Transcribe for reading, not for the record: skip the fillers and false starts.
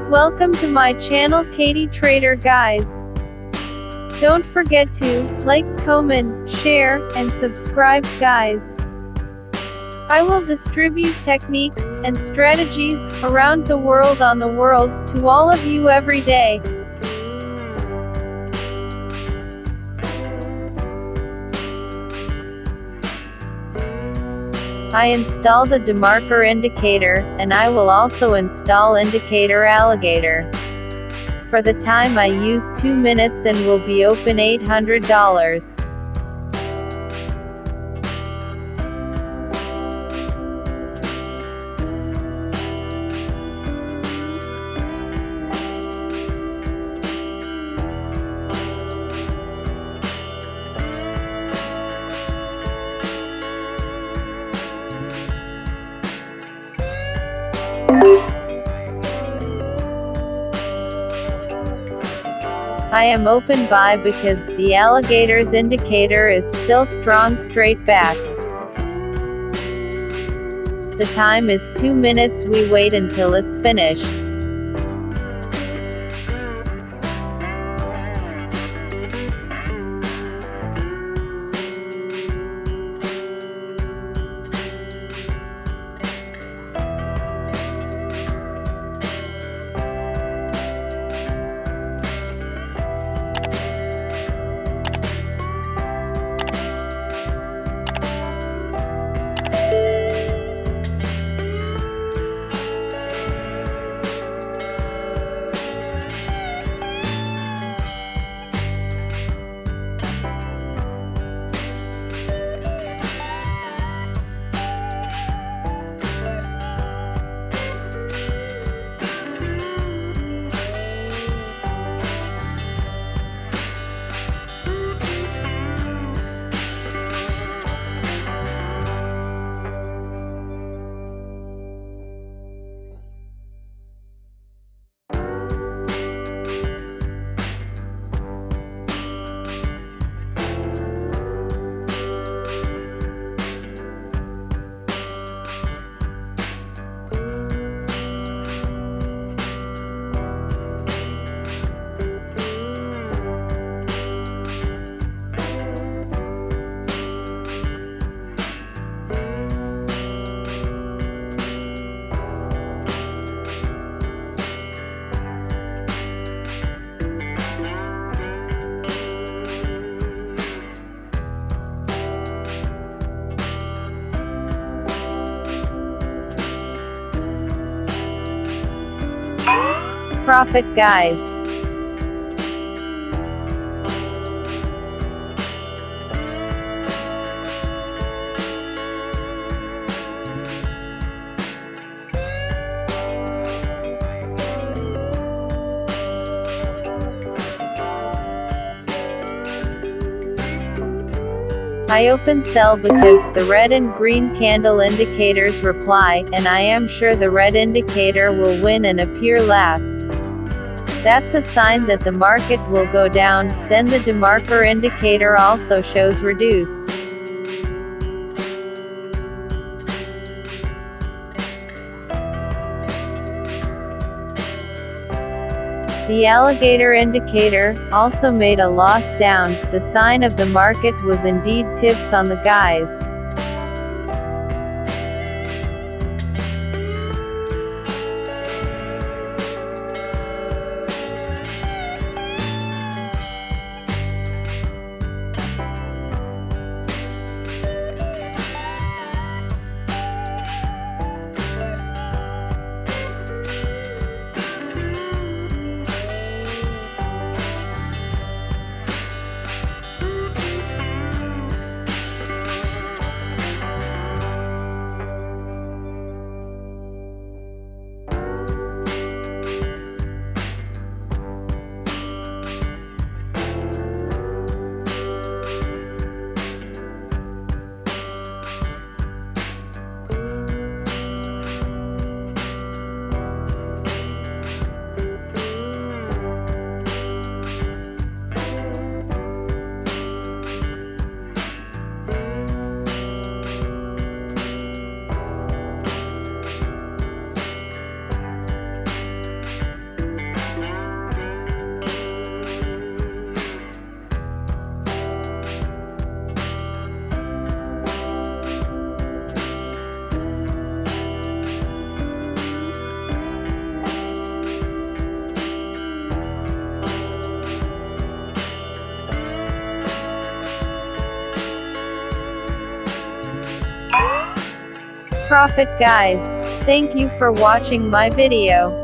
Welcome to my channel Katie Trader guys. Don't forget to like, comment, share, and subscribe guys. I will distribute techniques and strategies around the world to all of you every day. I install the demarker indicator, and I will also install indicator alligator. For the time I use 2 minutes and will be open $800. I am open buy because the alligator's indicator is still strong straight back. The time is 2 minutes. We wait until it's finished. Profit guys. I open sell because the red and green candle indicators reply, and I am sure the red indicator will win and appear last. That's a sign that the market will go down. Then the demarker indicator also shows reduced. The alligator indicator also made a loss down. The sign of the market was indeed tips on the guys. profit guys. Thank you for watching my video.